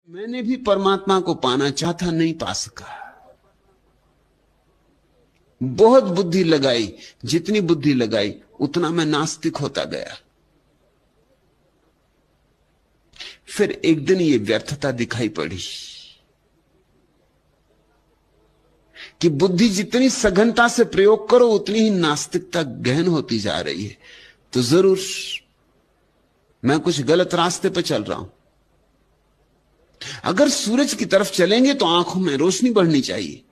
मैंने भी परमात्मा को पाना चाहता, नहीं पा सका। बहुत बुद्धि लगाई, जितनी बुद्धि लगाई उतना मैं नास्तिक होता गया। फिर एक दिन ये व्यर्थता दिखाई पड़ी कि बुद्धि जितनी सघनता से प्रयोग करो उतनी ही नास्तिकता गहन होती जा रही है। तो जरूर मैं कुछ गलत रास्ते पर चल रहा हूं। अगर सूरज की तरफ चलेंगे तो आंखों में रोशनी बढ़नी चाहिए,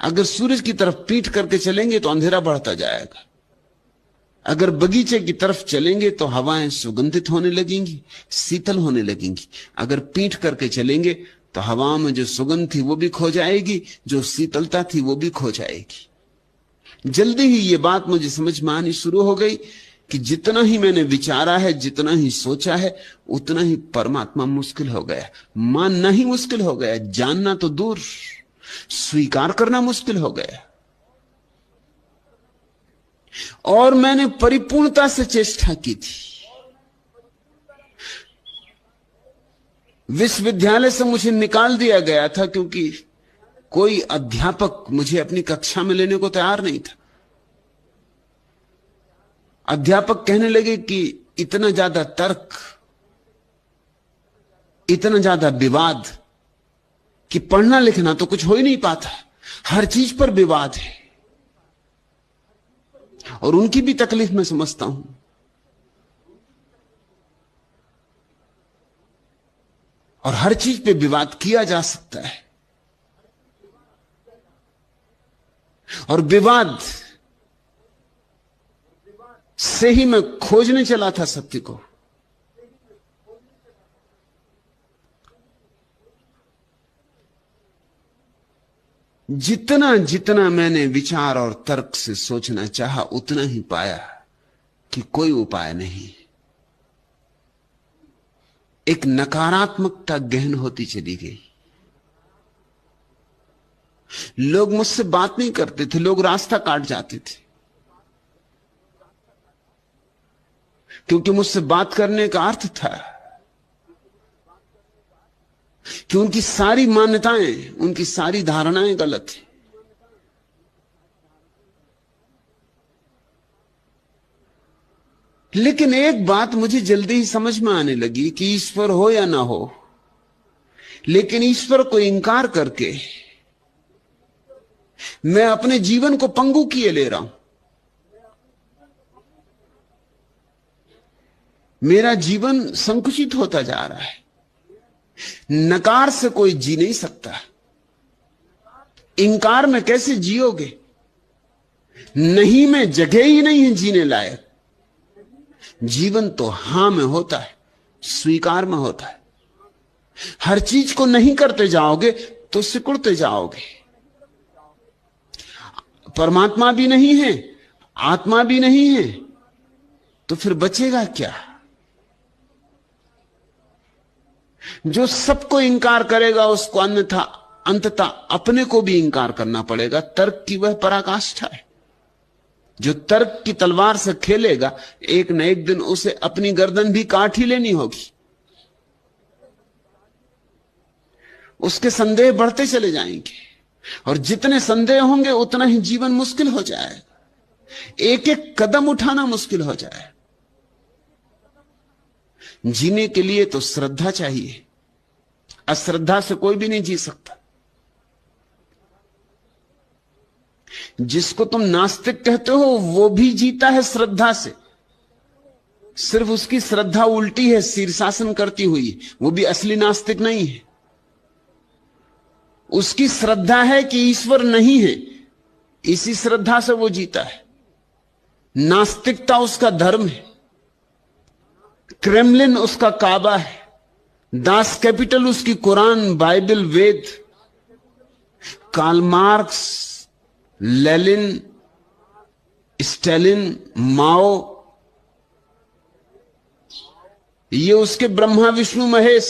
अगर सूरज की तरफ पीठ करके चलेंगे तो अंधेरा बढ़ता जाएगा। अगर बगीचे की तरफ चलेंगे तो हवाएं सुगंधित होने लगेंगी, शीतल होने लगेंगी। अगर पीठ करके चलेंगे तो हवाओं में जो सुगंध थी वो भी खो जाएगी, जो शीतलता थी वो भी खो जाएगी। जल्दी ही ये बात मुझे समझ में आनी शुरू हो गई कि जितना ही मैंने विचारा है, जितना ही सोचा है, उतना ही परमात्मा मुश्किल हो गया। मानना ही मुश्किल हो गया, जानना तो दूर, स्वीकार करना मुश्किल हो गया। और मैंने परिपूर्णता से चेष्टा की थी। विश्वविद्यालय से मुझे निकाल दिया गया था क्योंकि कोई अध्यापक मुझे अपनी कक्षा में लेने को तैयार नहीं था। अध्यापक कहने लगे कि इतना ज्यादा तर्क, इतना ज्यादा विवाद कि पढ़ना लिखना तो कुछ हो ही नहीं पाता, हर चीज पर विवाद है। और उनकी भी तकलीफ मैं समझता हूं। और हर चीज पे विवाद किया जा सकता है, और विवाद से ही मैं खोजने चला था सत्य को। जितना जितना मैंने विचार और तर्क से सोचना चाहा, उतना ही पाया कि कोई उपाय नहीं। एक नकारात्मकता गहन होती चली गई। लोग मुझसे बात नहीं करते थे, लोग रास्ता काट जाते थे, क्योंकि मुझसे बात करने का अर्थ था कि उनकी सारी मान्यताएं, उनकी सारी धारणाएं गलत थी। लेकिन एक बात मुझे जल्दी ही समझ में आने लगी कि ईश्वर हो या ना हो, लेकिन ईश्वर को इंकार करके मैं अपने जीवन को पंगु किए ले रहा हूं। मेरा जीवन संकुचित होता जा रहा है। नकार से कोई जी नहीं सकता, इंकार में कैसे जियोगे? नहीं में जगह ही नहीं है जीने लायक। जीवन तो हां में होता है, स्वीकार में होता है। हर चीज को नहीं करते जाओगे तो सिकुड़ते जाओगे। परमात्मा भी नहीं है, आत्मा भी नहीं है, तो फिर बचेगा क्या? जो सबको इंकार करेगा उसको अन्यथा अंततः अपने को भी इंकार करना पड़ेगा। तर्क की वह पराकाष्ठा है। जो तर्क की तलवार से खेलेगा, एक न एक दिन उसे अपनी गर्दन भी काट ही लेनी होगी। उसके संदेह बढ़ते चले जाएंगे, और जितने संदेह होंगे उतना ही जीवन मुश्किल हो जाएगा। एक एक कदम उठाना मुश्किल हो जाए। जीने के लिए तो श्रद्धा चाहिए, अश्रद्धा से कोई भी नहीं जी सकता। जिसको तुम नास्तिक कहते हो वो भी जीता है श्रद्धा से, सिर्फ उसकी श्रद्धा उल्टी है, शीर्षासन करती हुई। वो भी असली नास्तिक नहीं है। उसकी श्रद्धा है कि ईश्वर नहीं है, इसी श्रद्धा से वो जीता है। नास्तिकता उसका धर्म है, क्रेमलिन उसका काबा है, दास कैपिटल उसकी कुरान, बाइबल, वेद। कार्ल मार्क्स, लेनिन, स्टालिन, माओ, ये उसके ब्रह्मा विष्णु महेश।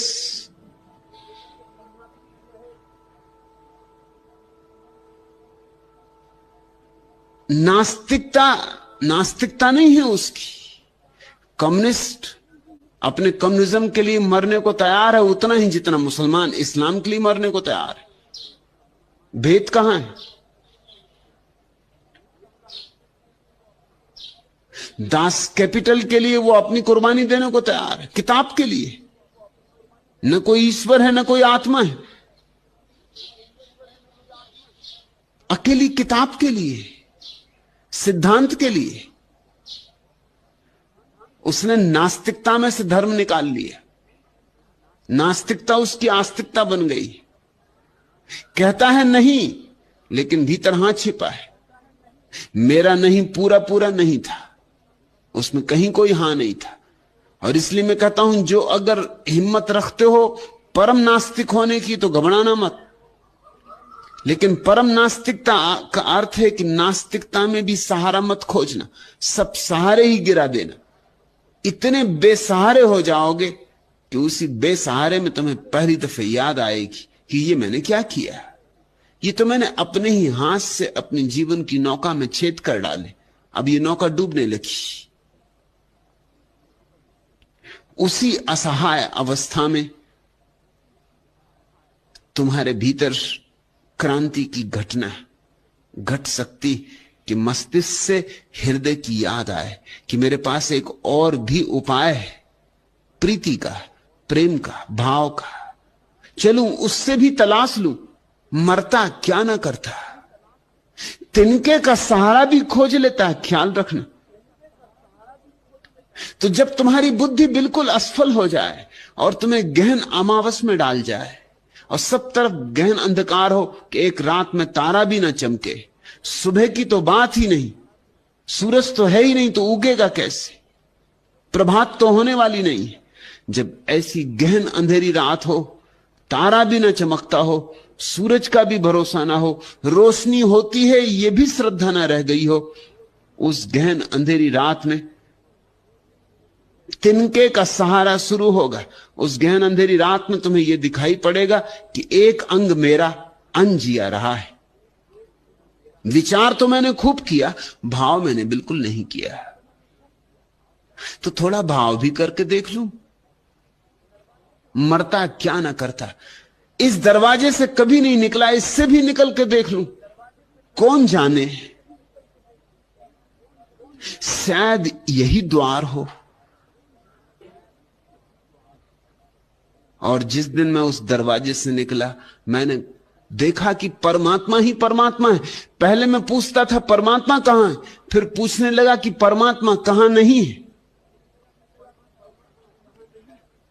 नास्तिकता नास्तिकता नहीं है उसकी। कम्युनिस्ट अपने कम्युनिज्म के लिए मरने को तैयार है उतना ही जितना मुसलमान इस्लाम के लिए मरने को तैयार है। भेद कहां है? दास कैपिटल के लिए वो अपनी कुर्बानी देने को तैयार है, किताब के लिए। न कोई ईश्वर है, न कोई आत्मा है, अकेली किताब के लिए, सिद्धांत के लिए। उसने नास्तिकता में से धर्म निकाल लिया, नास्तिकता उसकी आस्तिकता बन गई। कहता है नहीं, लेकिन भीतर हां छिपा है। मेरा नहीं पूरा पूरा नहीं था, उसमें कहीं कोई हां नहीं था। और इसलिए मैं कहता हूं, जो अगर हिम्मत रखते हो परम नास्तिक होने की तो घबराना मत। लेकिन परम नास्तिकता का अर्थ है कि नास्तिकता में भी सहारा मत खोजना, सब सहारे ही गिरा देना। इतने बेसहारे हो जाओगे कि उसी बेसहारे में तुम्हें पहली दफे याद आएगी कि ये मैंने क्या किया, ये तो मैंने अपने ही हाथ से अपने जीवन की नौका में छेद कर डाले, अब ये नौका डूबने लगी। उसी असहाय अवस्था में तुम्हारे भीतर क्रांति की घटना घट सकती कि मस्तिष्क से हृदय की याद आए कि मेरे पास एक और भी उपाय है, प्रीति का, प्रेम का, भाव का। चलूं उससे भी तलाश लूं, मरता क्या ना करता। तिनके का सहारा भी खोज लेता है, ख्याल रखना। तो जब तुम्हारी बुद्धि बिल्कुल असफल हो जाए और तुम्हें गहन अमावस में डाल जाए और सब तरफ गहन अंधकार हो कि एक रात में तारा भी ना चमके, सुबह की तो बात ही नहीं, सूरज तो है ही नहीं तो उगेगा कैसे, प्रभात तो होने वाली नहीं है। जब ऐसी गहन अंधेरी रात हो, तारा भी ना चमकता हो, सूरज का भी भरोसा ना हो, रोशनी होती है ये भी श्रद्धा ना रह गई हो, उस गहन अंधेरी रात में तिनके का सहारा शुरू होगा। उस गहन अंधेरी रात में तुम्हें यह दिखाई पड़ेगा कि एक अंग मेरा अनजिया रहा है। विचार तो मैंने खूब किया, भाव मैंने बिल्कुल नहीं किया। तो थोड़ा भाव भी करके देख लूं, मरता क्या ना करता। इस दरवाजे से कभी नहीं निकला, इससे भी निकल के देख लूं, कौन जाने शायद यही द्वार हो। और जिस दिन मैं उस दरवाजे से निकला, मैंने देखा कि परमात्मा ही परमात्मा है। पहले मैं पूछता था परमात्मा कहां है, फिर पूछने लगा कि परमात्मा कहां नहीं है।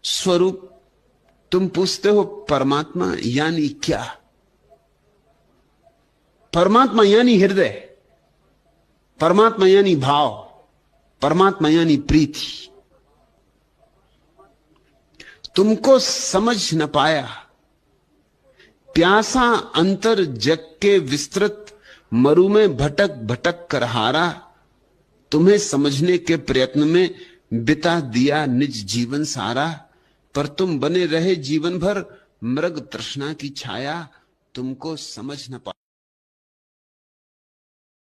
स्वरूप तुम पूछते हो परमात्मा यानी क्या? परमात्मा यानी हृदय, परमात्मा यानी भाव, परमात्मा यानी प्रीति। तुमको समझ न पाया, प्यासा अंतर जग के विस्तृत, मरु में भटक भटक कर हारा। तुम्हें समझने के प्रयत्न में बिता दिया निज जीवन सारा, पर तुम बने रहे जीवन भर मृग तृष्णा की छाया। तुमको समझ न पाया।